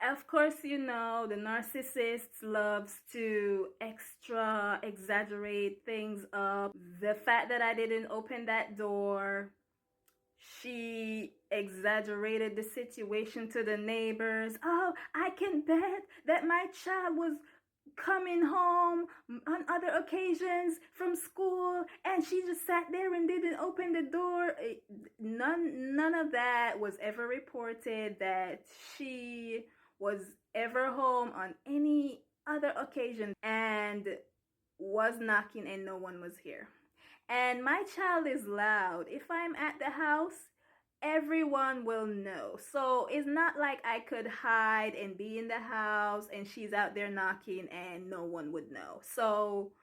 Of course, you know, the narcissist loves to extra exaggerate things up. The fact that I didn't open that door, she exaggerated the situation to the neighbors. Oh, I can bet that my child was coming home on other occasions from school and she just sat there and didn't open the door. None of that was ever reported that she was ever home on any other occasion and was knocking and no one was here. And my child is loud. If I'm at the house, everyone will know. So it's not like I could hide and be in the house and she's out there knocking and no one would know. So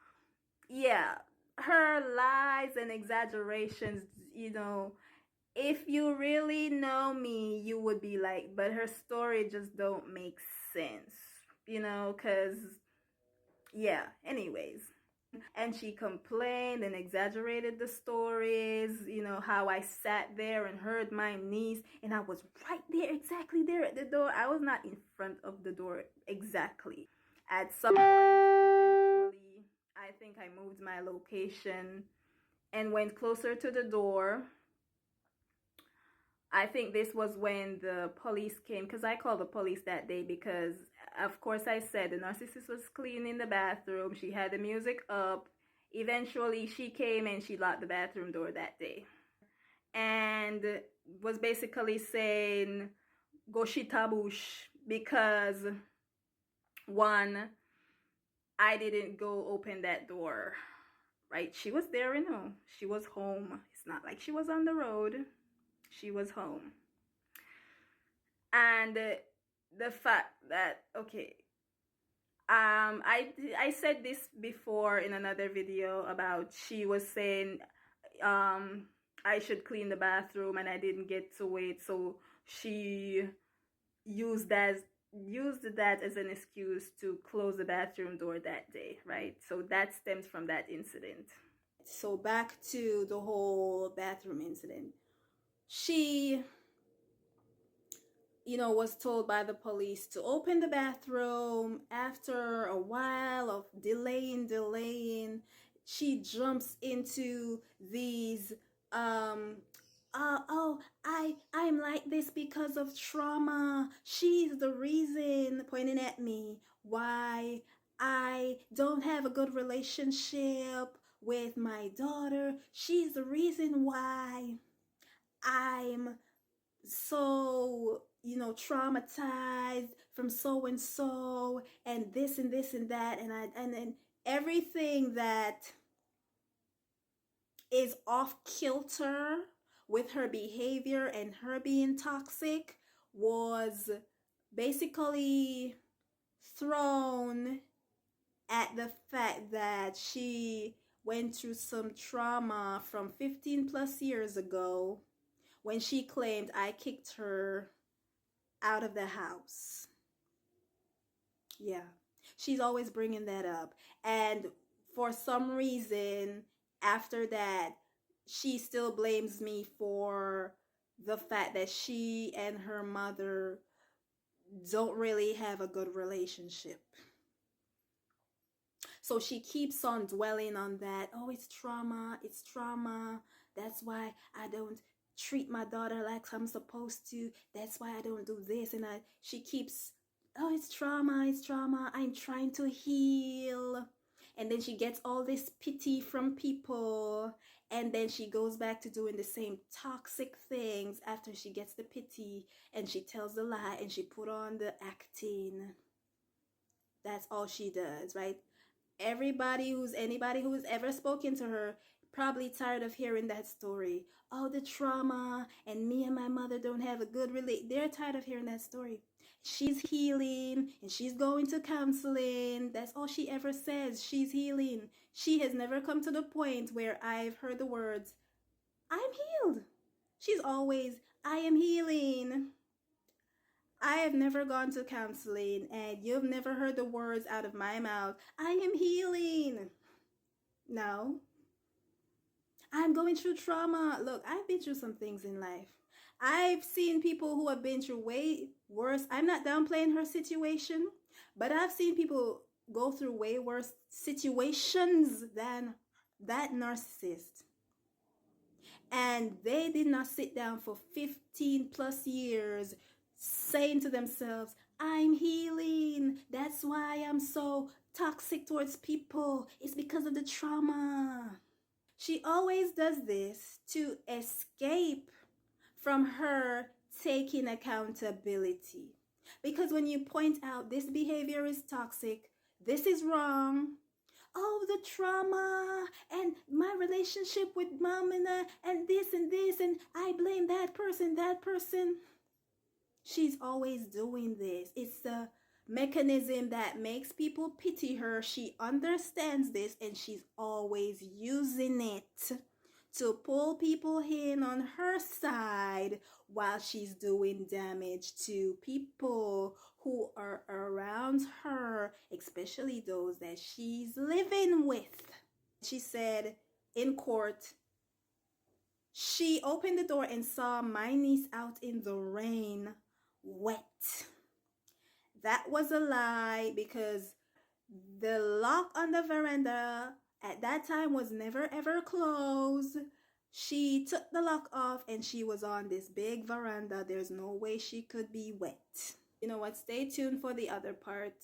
yeah, her lies and exaggerations, you know, if you really know me, you would be like, but her story just don't make sense, you know, because yeah, anyways. And she complained and exaggerated the stories, you know, how I sat there and heard my niece and I was right there, exactly there at the door. I was not in front of the door exactly. At some point, eventually, I think I moved my location and went closer to the door. I think this was when the police came, because I called the police that day because, of course, I said the narcissist was cleaning the bathroom. She had the music up. Eventually, she came and she locked the bathroom door that day and was basically saying, Goshitabush, because one, I didn't go open that door, right? She was there, you know, she was home. It's not like she was on the road. She was home. And the fact that, okay, I said this before in another video about she was saying I should clean the bathroom and I didn't get to it, so she used that as an excuse to close the bathroom door that day, right? So that stems from that incident. So back to the whole bathroom incident. She, you know, was told by the police to open the bathroom. After a while of delaying, she jumps into these I'm like this because of trauma. She's the reason, pointing at me, why I don't have a good relationship with my daughter. She's the reason why I'm so, you know, traumatized from so and this and this and that, and then everything that is off kilter with her behavior and her being toxic was basically thrown at the fact that she went through some trauma from 15 plus years ago when she claimed I kicked her out of the house. Yeah, she's always bringing that up. And for some reason, after that, she still blames me for the fact that she and her mother don't really have a good relationship. So she keeps on dwelling on that. Oh, it's trauma. It's trauma. That's why I don't treat my daughter like I'm supposed to. That's why I don't do this. And she keeps, oh, it's trauma. It's trauma. I'm trying to heal. And then she gets all this pity from people. And then she goes back to doing the same toxic things after she gets the pity. And she tells the lie and she put on the acting. That's all she does, right? Anybody who's ever spoken to her probably tired of hearing that story. Oh, the trauma, and me and my mother don't have a good relate. They're tired of hearing that story. She's healing and she's going to counseling. That's all she ever says. She's healing. She has never come to the point where I've heard the words, I'm healed. She's always, I am healing. I have never gone to counseling, and you've never heard the words out of my mouth, I am healing. No. I'm going through trauma. Look, I've been through some things in life. I've seen people who have been through way worse. I'm not downplaying her situation, but I've seen people go through way worse situations than that narcissist. And they did not sit down for 15 plus years saying to themselves, I'm healing. That's why I'm so toxic towards people. It's because of the trauma. She always does this to escape from her taking accountability. Because when you point out this behavior is toxic, this is wrong, oh, the trauma and my relationship with mom and this and this, and I blame that person, that person. She's always doing this. It's a mechanism that makes people pity her. She understands this and she's always using it to pull people in on her side while she's doing damage to people who are around her, especially those that she's living with. She said in court, she opened the door and saw my niece out in the rain, wet. That was a lie because the lock on the veranda at that time was never ever closed. She took the lock off and she was on this big veranda. There's no way she could be wet. You know what? Stay tuned for the other part.